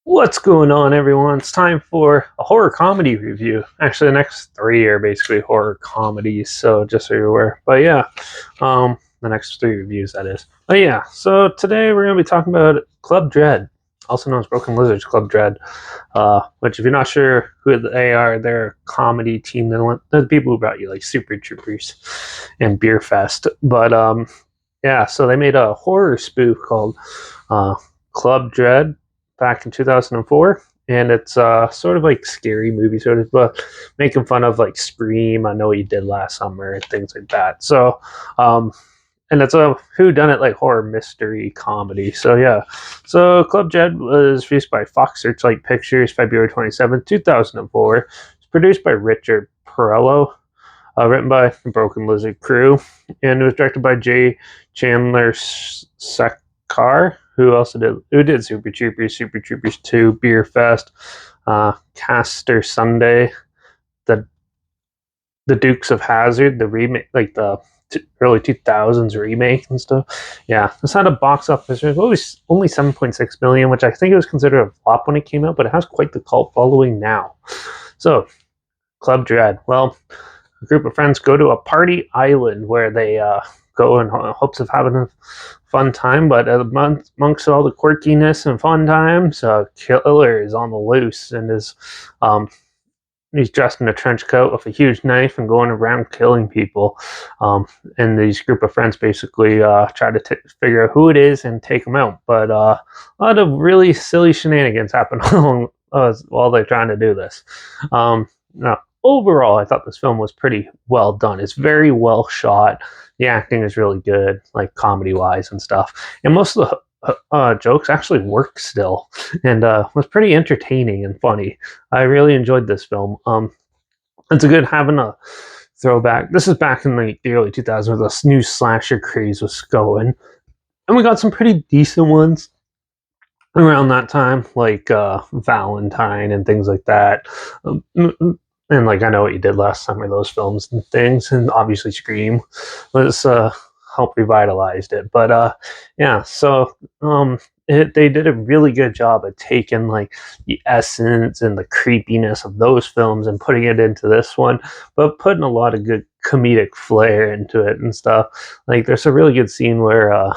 What's going on, everyone? It's time for a horror comedy review. Actually, the next three are basically horror comedies, so just so you're aware. But yeah, the next three reviews, that is. But yeah, so today we're going to be talking about Club Dread, also known as Broken Lizards Club Dread, which, if you're not sure who they are, they're a comedy team. They're the people who brought you like Super Troopers and Beer Fest. But yeah, so they made a horror spoof called Club Dread back in 2004, and it's sort of like scary movie, sort of making fun of like Scream, I Know What You Did Last Summer, and things like that. So, and it's a whodunit like horror mystery comedy. So yeah, so Club Dread was released by Fox Searchlight Pictures February 27th, 2004. It's produced by Richard Perello, written by the Broken Lizard crew, and it was directed by J. Chandler Sekar, who did Super Troopers 2, Beer Fest, Caster Sunday, the Dukes of Hazzard, the remake, like the early 2000s remake and stuff. Yeah, this had a box office of only 7.6 million, which I think it was considered a flop when it came out, but it has quite the cult following now. So, Club Dread. Well, a group of friends go to a party island where they go in hopes of having a fun time, but amongst all the quirkiness and fun times, a killer is on the loose and he's dressed in a trench coat with a huge knife and going around killing people. And these group of friends basically try to figure out who it is and take him out. But a lot of really silly shenanigans happen while they're trying to do this. Now, overall, I thought this film was pretty well done. It's very well shot. The acting is really good, like comedy-wise and stuff. And most of the jokes actually work still, and was pretty entertaining and funny. I really enjoyed this film. It's a good having a throwback. This is back in the early 2000s where the new slasher craze was going, and we got some pretty decent ones around that time, like Valentine and things like that. And like I Know What You Did Last Summer, those films and things, and obviously Scream was helped revitalized it. But yeah, so they did a really good job at taking like the essence and the creepiness of those films and putting it into this one, but putting a lot of good comedic flair into it and stuff. Like there's a really good scene where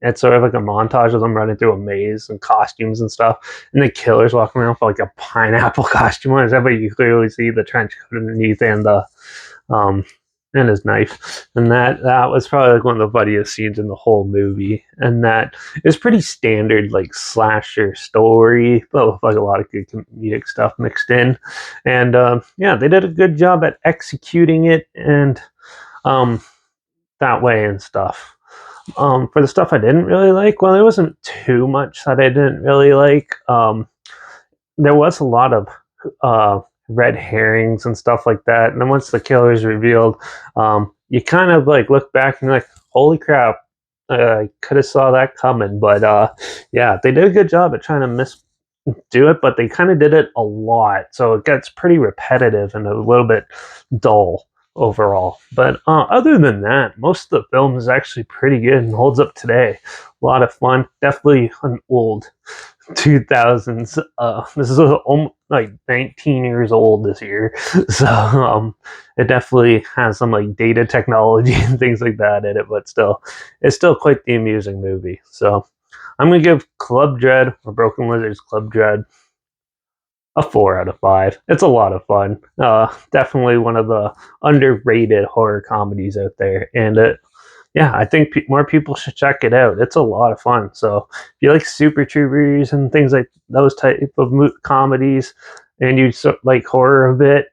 it's sort of like a montage of them running through a maze and costumes and stuff, and the killer's walking around with like a pineapple costume on his head, but you clearly see the trench coat underneath and the and his knife. And that was probably like one of the funniest scenes in the whole movie. And that is pretty standard like slasher story, but with like a lot of good comedic stuff mixed in. And yeah, they did a good job at executing it and that way and stuff. For the stuff I didn't really like, well, there wasn't too much that I didn't really like. There was a lot of red herrings and stuff like that. And then once the killer is revealed, you kind of like look back and you're like, holy crap, I could have saw that coming. But yeah, they did a good job at trying to do it, but they kind of did it a lot. So it gets pretty repetitive and a little bit dull overall. But other than that, most of the film is actually pretty good and holds up today. A lot of fun. Definitely an old 2000s. This is almost like 19 years old this year. So it definitely has some like data technology and things like that in it, but still, it's still quite the amusing movie. So I'm going to give Club Dread, or Broken Lizards Club Dread, a 4 out of 5. It's a lot of fun. Definitely one of the underrated horror comedies out there. And yeah, I think more people should check it out. It's a lot of fun. So if you like Super Troopers and things like those type of comedies, and you like horror a bit,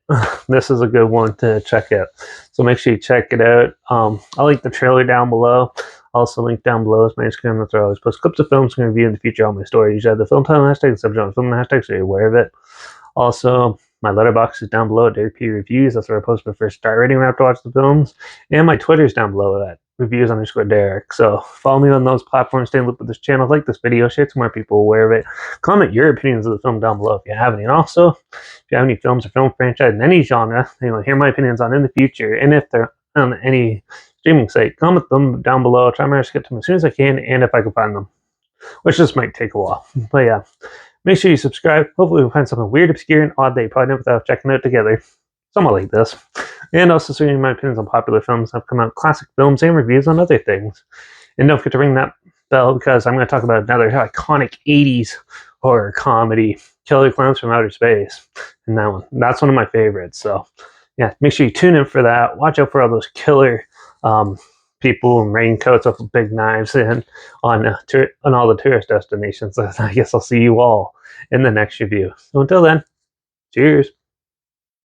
this is a good one to check out. So make sure you check it out. I'll link the trailer down below. Also link down below is my Instagram. That's where I always post clips of films I'm going to review in the future on my story. Usually have the film title hashtag, the subject on film hashtag, so you're aware of it. Also, my Letterbox is down below at Derek P Reviews. That's where I post my first star rating when I have to watch the films. And my Twitter is down below at reviews_Derek. So follow me on those platforms. Stay in the loop with this channel. Like this video, share it so more people are aware of it. Comment your opinions of the film down below if you have any. And also, if you have any films or film franchise in any genre that you want to hear my opinions on in the future, and if they're on any streaming site, comment them down below. I'll try my best to get to them as soon as I can and if I can find them, which just might take a while. But yeah. Make sure you subscribe. Hopefully, we'll find something weird, obscure, and odd that you probably never thought of checking out together. Somewhat like this. And also sharing my opinions on popular films that have come out, classic films, and reviews on other things. And don't forget to ring that bell because I'm going to talk about another iconic 80s horror comedy, Killer Clowns from Outer Space. And that's one of my favorites. So, yeah, make sure you tune in for that. Watch out for all those killer people in raincoats with big knives and on all the tourist destinations. I guess I'll see you all in the next review. So until then, cheers.